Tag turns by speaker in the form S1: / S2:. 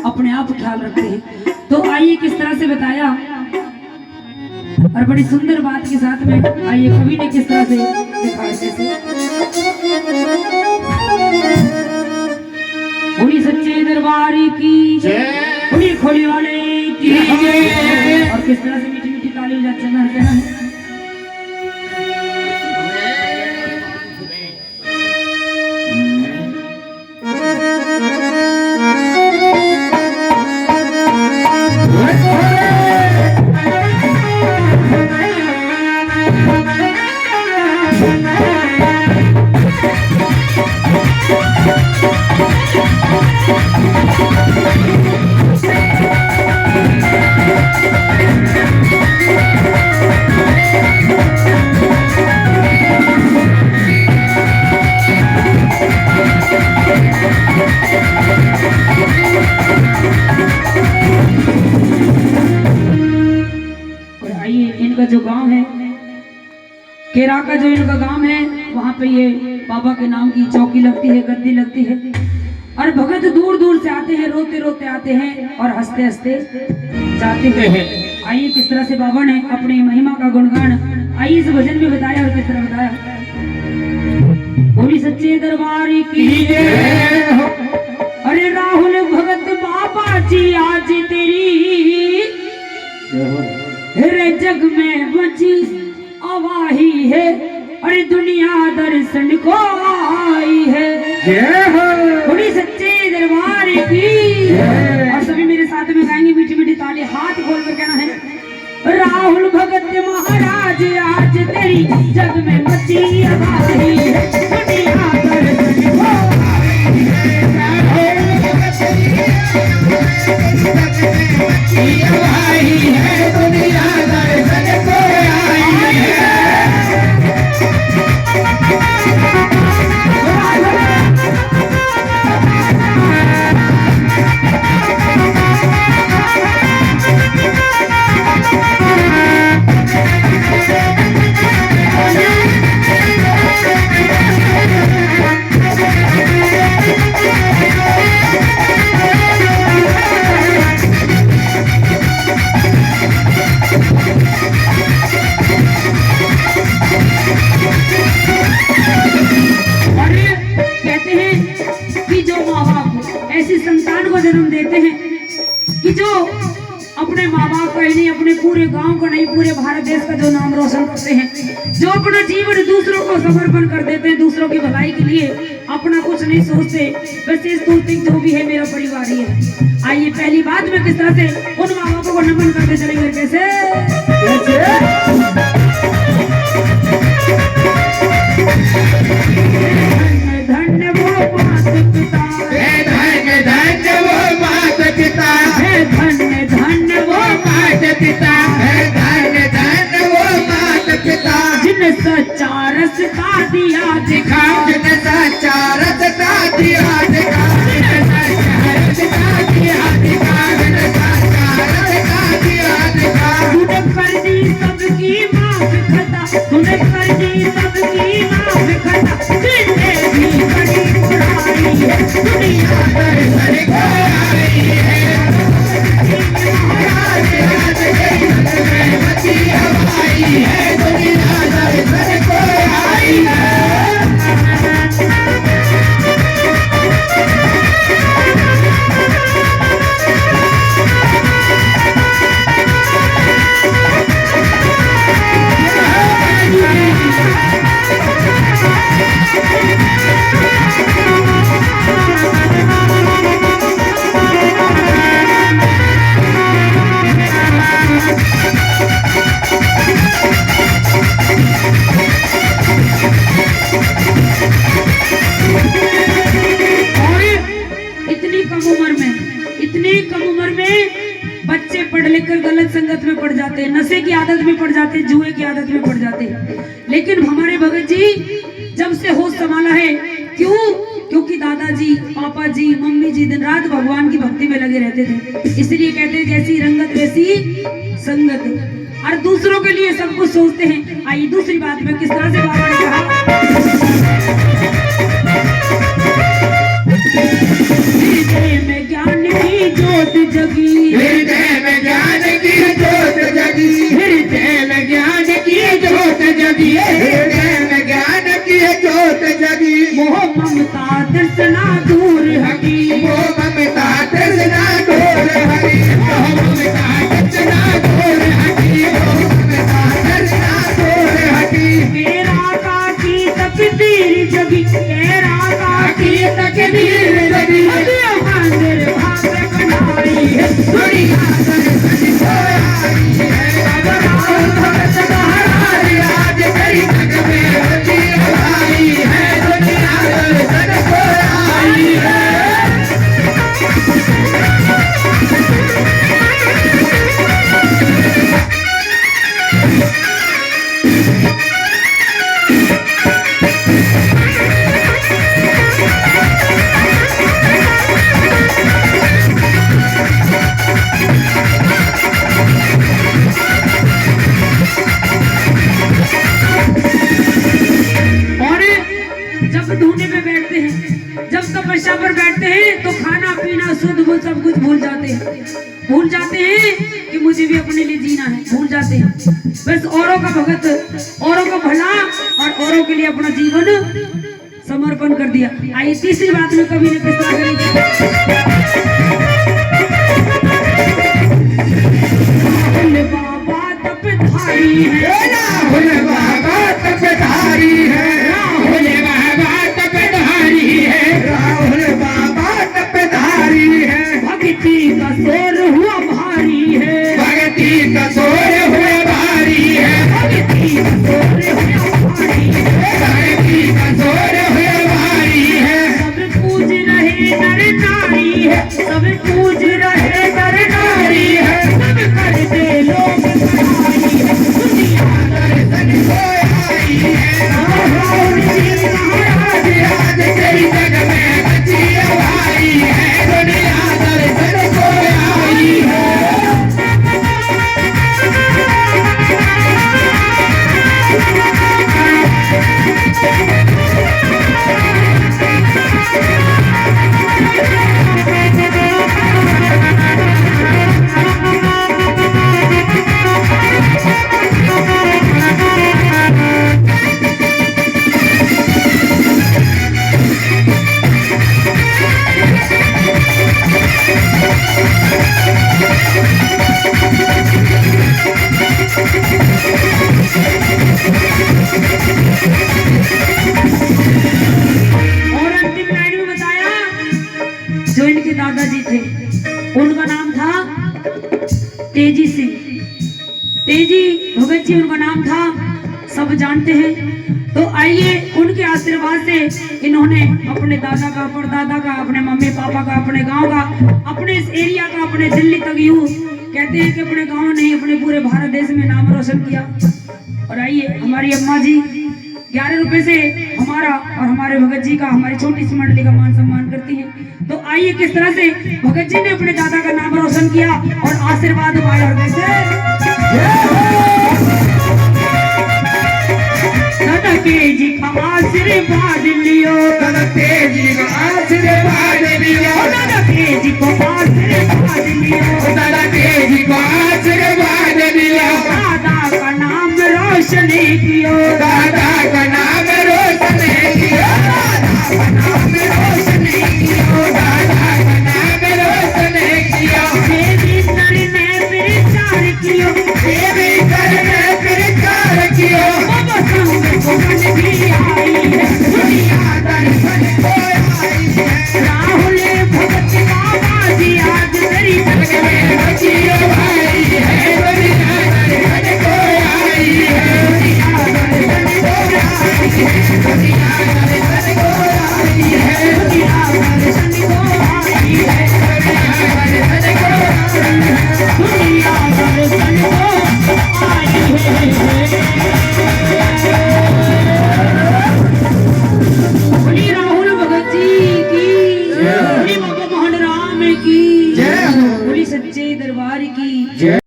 S1: अपने आप ख्याल रखते हैं। तो आइए किस तरह से बताया और बड़ी सुंदर बात के साथ में आइए कवि ने किस तरह से दिखाया। जैसे उन्हीं सच्चे दरबारी की उन्हीं खोली वाले की और किस तरह से मीठी मीठी ताली बजाते हैं। इनका जो गांव है केरा का जो इनका गांव है वहां पे ये बाबा के नाम की चौकी लगती है, गद्दी लगती है और भगत दूर दूर से आते हैं, रोते रोते आते हैं और हंसते हंसते जाते हैं। आइए किस तरह से बाबा ने अपनी महिमा का गुणगान आइए इस भजन में बताया और किस तरह बताया। बोली सच्चे दरबार की अरे राहुल भगत बाबा जी आज तेरी रे जग में बची आवाही है, अरे दुनिया दर्शन को आई है। बड़ी सच्चे दरबार की और सभी मेरे साथ में गाएंगे मीठी मीठी ताली हाथ खोल कर कहना है। राहुल भगत महाराज आज तेरी जग में बची आवाही है, दुनिया दर्शन को आई है, दुनिया दर्शन को आई है। ऐसी संतान को जन्म देते हैं कि जो अपने माँ बाप का ही नहीं, अपने पूरे गांव का नहीं, पूरे भारत देश का जो नाम रोशन करते हैं, जो अपना जीवन दूसरों को समर्पण कर देते हैं, दूसरों की भलाई के लिए अपना कुछ नहीं सोचते, बस ये सोचते जो भी है मेरा परिवार ही है। आइए पहली बात में किस तरह से उन माँ बापों को नमन करते चलेंगे। कैसे धन्य वो माता पिता, धन्य धन्य वो माता पिता, धन्य धन्य वो माता पिता, धन्य धन्य वो माता पिता, जिन सच्चा रास्ता दिया दिखा, जिन सच्चा रास्ता दिया दिखा, जिन सच्चा रास्ता दिया दिखा, जिन सच्चा रास्ता दिया दिखा। तूने कर दी सबकी माफ खता, तूने कर दी सबकी माफ खता, जिन्हें भी बड़ी बुराई है दुनिया दर्शन को आई है। महाराज आज तेरी जग में बची आवाही है, दुनिया दर्शन को आई है। बच्चे पढ़ लिख कर गलत संगत में पड़ जाते हैं, नशे की आदत में पड़ जाते हैं, जुए की आदत में पड़ जाते हैं। लेकिन हमारे भगत जी जब से होश संभाला है, क्यों? क्योंकि दादाजी, पापा जी, मम्मी जी दिन रात भगवान की भक्ति में लगे रहते थे। इसलिए कहते हैं जैसी रंगत वैसी संगत, और दूसरों के लिए सब कुछ सोचते हैं। आइए दूसरी बात में किस तरह से बाबा ने कहा, में ज्ञान की
S2: शुद्ध बुद्ध सब कुछ भूल जाते हैं कि मुझे भी अपने लिए जीना है, भूल जाते हैं। बस औरों का भगत, औरों का भला और औरों के लिए अपना जीवन समर्पण कर दिया। आइए तीसरी बात में कवि ने किस तरह करी। बाबा तपधारी है,
S1: राहुल बाबा तपधारी है, राहुल बाबा तपधारी है, राहुल बाबा तपधारी है।
S2: भक्ति का शोर हुआ भारी है,
S1: भक्ति का शोर हुआ भारी है,
S2: भक्ति का शोर हुआ भारी है,
S1: भक्ति का शोर हुआ भारी है।
S2: सब पूज रहे नर नारी है, सब पूज रहे नर नारी है, सब करते लोग बड़ाई है, दुनिया
S1: दर्शन को आई है,
S2: राहुल जी महाराज
S1: आज तेरी जग में बची भाई है, दुनिया दर्शन को आई है।
S2: और अंतिम लाइन में बताया जो इनके दादाजी थे उनका नाम था तेजी सिंह। तेजी भगत जी उनका नाम था, सब जानते हैं। तो आइए उनके आशीर्वाद से इन्होंने अपने दादा का, परदादा का, अपने मम्मी पापा का, अपने गांव का, अपने इस एरिया का, अपने दिल्ली तक, यूं कहते हैं कि अपने गांव नहीं अपने पूरे भारत देश में नाम रोशन किया। और आइए हमारी अम्मा जी 11 रुपए से हमारा और हमारे भगत जी का, हमारी छोटी सी मंडली का मान सम्मान करती हैं। तो आइए किस तरह से भगत जी ने अपने दादा का नाम रोशन किया और आशीर्वाद पाया। और कैसे दादा तेजी का आशीर्वाद लियो,
S1: दादा तेजी का आशीर्वाद लियो,
S2: दादा तेजी को आशीर्वाद लियो,
S1: दादा तेजी को आशीर्वाद लियो,
S2: दादा का नाम रोशन कियो,
S1: दादा का नाम रोशन कियो, दादा का नाम रोशन कियो, दादा का नाम रोशन कियो।
S2: देवी सर ने प्रचार कियो,
S1: देवी कर में प्रचार कियो,
S2: बाबा संग को मन भी आई है,
S1: दुनिया दर्शन को आई है।
S2: राहुल भगत बाबा जी आज तेरी
S1: जग में बची भाई है, दुनिया दर्शन को आई है, दुनिया दर्शन को आई है, दुनिया दर्शन को आई है,
S2: दुनिया दर्शन को आई है,
S1: दुनिया दर्शन को आई है।
S2: दुनिया